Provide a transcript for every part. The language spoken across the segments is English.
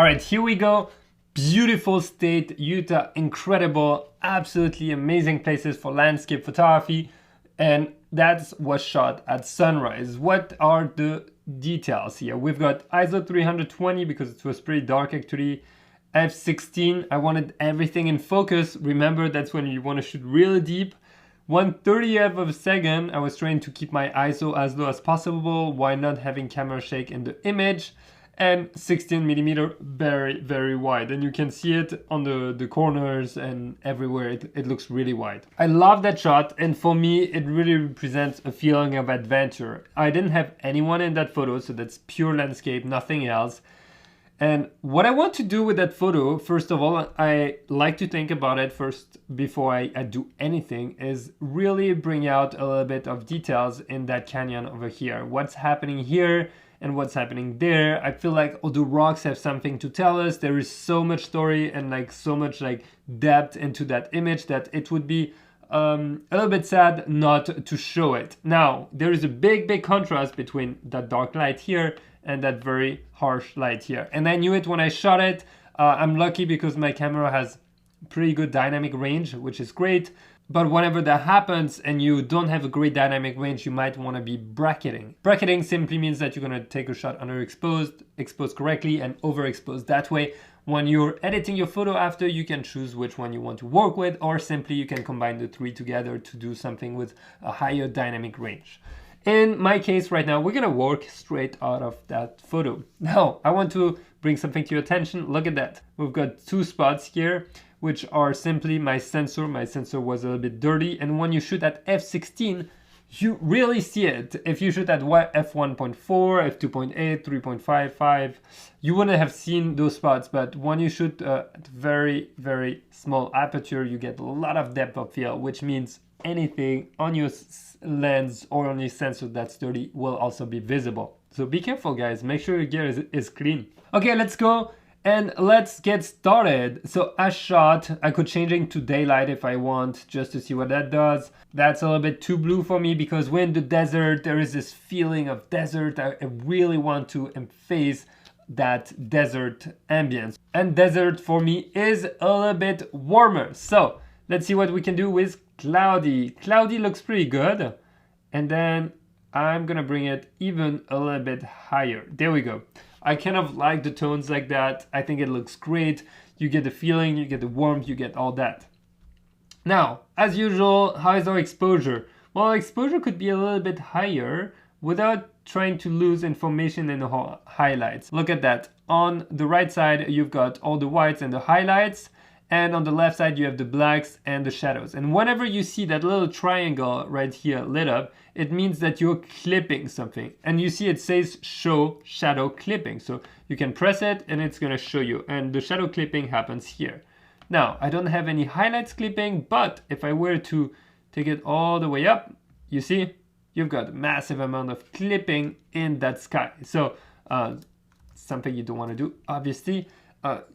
All right, here we go. Beautiful state, Utah, incredible, absolutely amazing places for landscape photography. And that was shot at sunrise. What are the details here? We've got ISO 320 because it was pretty dark actually. F16, I wanted everything in focus. Remember, that's when you want to shoot really deep. 1/30th of a second, I was trying to keep my ISO as low as possible while not having camera shake in the image. And 16mm, very, very wide. And you can see it on the corners and everywhere. It looks really wide. I love that shot. And for me, it really represents a feeling of adventure. I didn't have anyone in that photo, so that's pure landscape, nothing else. And what I want to do with that photo, first of all, I like to think about it first before I do anything, is really bring out a little bit of details in that canyon over here. What's happening here and what's happening there. I feel like all the rocks have something to tell us. There is so much story and like so much like depth into that image that it would be a little bit sad not to show it. Now, there is a big contrast between that dark light here and that very harsh light here. And I knew it when I shot it. I'm lucky because my camera has pretty good dynamic range, which is great. But whenever that happens and you don't have a great dynamic range, you might want to be bracketing. Bracketing simply means that you're going to take a shot underexposed, expose correctly, and overexpose. That way, when you're editing your photo after, you can choose which one you want to work with, or simply you can combine the three together to do something with a higher dynamic range. In my case right now, we're going to work straight out of that photo. Now, I want to bring something to your attention. Look at that. We've got two spots here, which are simply my sensor. My sensor was a little bit dirty. And when you shoot at f16, you really see it. If you shoot at f1.4, f2.8, 3.55, you wouldn't have seen those spots. But when you shoot at very, very small aperture, you get a lot of depth of field, which means anything on your lens or on your sensor that's dirty will also be visible. So be careful, guys. Make sure your gear is clean. Okay, let's go. And let's get started. So as shot, I could change it to daylight if I want, just to see what that does. That's a little bit too blue for me because we're in the desert. There is this feeling of desert. I really want to emphasize that desert ambience. And desert for me is a little bit warmer. So let's see what we can do with cloudy. Cloudy looks pretty good. And then I'm gonna bring it even a little bit higher. There we go. I kind of like the tones like that. I think it looks great. You get the feeling, you get the warmth, you get all that. Now, as usual, how is our exposure? Well, exposure could be a little bit higher without trying to lose information in the highlights. Look at that. On the right side, you've got all the whites and the highlights. And on the left side, you have the blacks and the shadows. And whenever you see that little triangle right here lit up, it means that you're clipping something. And you see it says show shadow clipping. So you can press it and it's gonna show you. And the shadow clipping happens here. Now, I don't have any highlights clipping, but if I were to take it all the way up, you see, you've got a massive amount of clipping in that sky. So something you don't wanna do, obviously.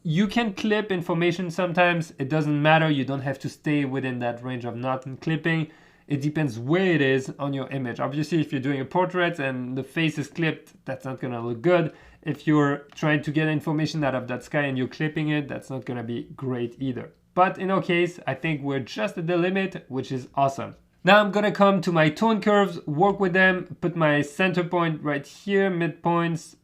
You can clip information sometimes. It doesn't matter. You don't have to stay within that range of not clipping. It depends where it is on your image. Obviously, if you're doing a portrait and the face is clipped, that's not going to look good. If you're trying to get information out of that sky and you're clipping it, that's not going to be great either. But in our case, I think we're just at the limit, which is awesome. Now I'm going to come to my tone curves, work with them, put my center point right here, midpoints,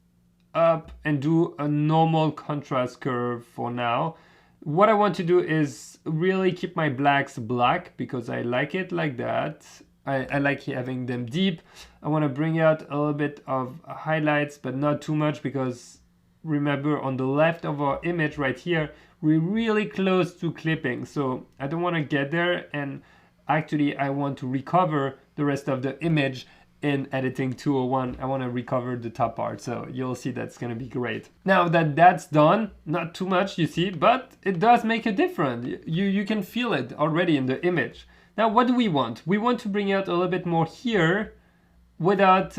up, and do a normal contrast curve for now. What I want to do is really keep my blacks black because I like it like that. I like having them deep. I want to bring out a little bit of highlights, but not too much because remember on the left of our image right here, we're really close to clipping. So I don't want to get there, and actually I want to recover the rest of the image. In editing 201, I want to recover the top part, so you'll see that's going to be great. Now that that's done, not too much you see, but it does make a difference. You can feel it already in the image. Now what do we want? We want to bring out a little bit more here without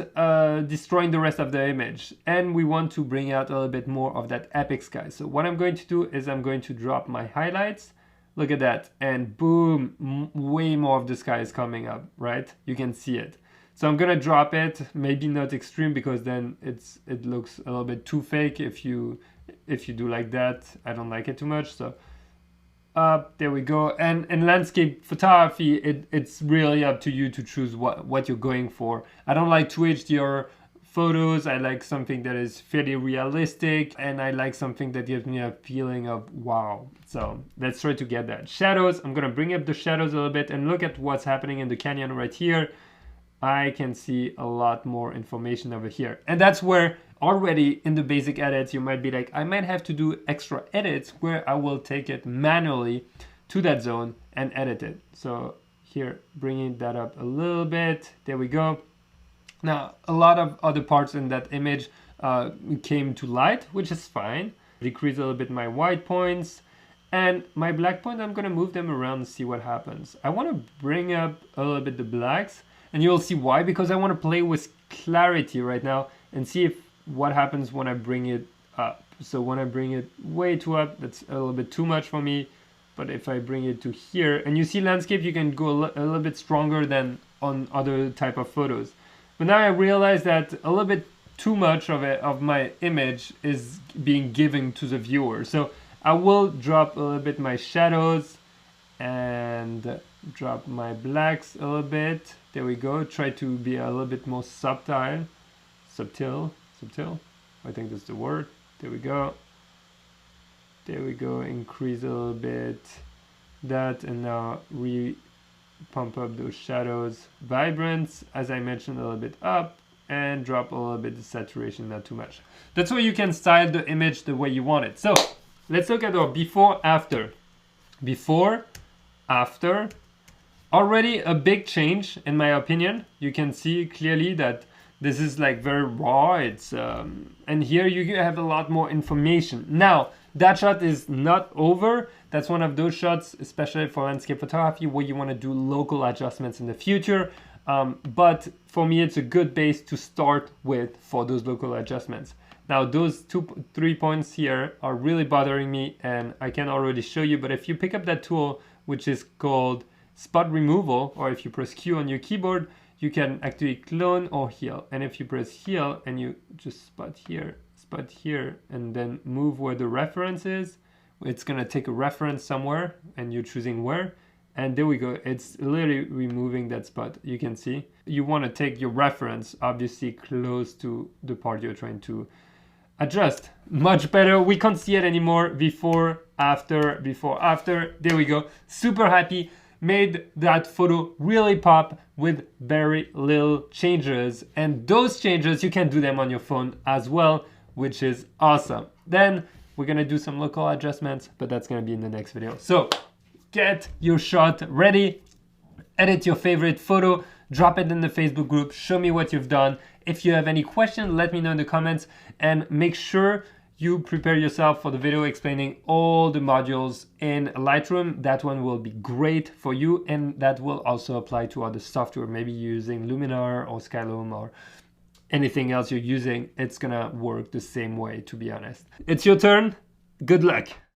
destroying the rest of the image. And we want to bring out a little bit more of that epic sky. So what I'm going to do is I'm going to drop my highlights. Look at that, and boom, way more of the sky is coming up, right? You can see it. So I'm gonna drop it, maybe not extreme because then it looks a little bit too fake if you if you do like that. I don't like it too much, so up, there we go. And in landscape photography, it's really up to you to choose what you're going for. I don't like too HDR photos. I like something that is fairly realistic, and I like something that gives me a feeling of wow. So let's try to get that. Shadows, I'm gonna bring up the shadows a little bit and look at what's happening in the canyon right here. I can see a lot more information over here. And that's where already in the basic edits, you might be like, I might have to do extra edits where I will take it manually to that zone and edit it. So here, bringing that up a little bit, there we go. Now, a lot of other parts in that image came to light, which is fine. Decrease a little bit my white points. And my black points, I'm gonna move them around and see what happens. I wanna bring up a little bit the blacks, and you'll see why, because I wanna play with clarity right now and see if what happens when I bring it up. So when I bring it way too up, that's a little bit too much for me. But if I bring it to here, and you see landscape, you can go a little bit stronger than on other type of photos. But now I realize that a little bit too much of my image is being given to the viewer. So I will drop a little bit my shadows and drop my blacks a little bit. There we go. Try to be a little bit more subtle. I think that's the word. There we go. There we go. Increase a little bit that, and now pump up those shadows. Vibrance, as I mentioned, a little bit up, and drop a little bit the saturation, not too much. That's where you can style the image the way you want it. So let's look at our before, after. Before, after. Already a big change in my opinion. You can see clearly that this is like very raw. It's and here you have a lot more information. Now that shot is not over. That's one of those shots, especially for landscape photography, where you want to do local adjustments in the future. But for me, it's a good base to start with for those local adjustments. Now those 3 points here are really bothering me, and I can already show you, but if you pick up that tool, which is called spot removal, or if you press Q on your keyboard, you can actually clone or heal. And if you press heal and you just spot here, and then move where the reference is, it's gonna take a reference somewhere and you're choosing where. And there we go, it's literally removing that spot. You can see, you wanna take your reference obviously close to the part you're trying to adjust. Much better, we can't see it anymore. Before, after, there we go. Super happy. Made that photo really pop with very little changes, and those changes you can do them on your phone as well, which is awesome. Then we're gonna do some local adjustments, but that's gonna be in the next video. So get your shot ready, edit your favorite photo, drop it in the Facebook group, show me what you've done. If you have any questions, let me know in the comments, and make sure you prepare yourself for the video explaining all the modules in Lightroom. That one will be great for you, and that will also apply to other software, maybe using Luminar or Skylum or anything else you're using. It's gonna work the same way, to be honest. It's your turn. Good luck.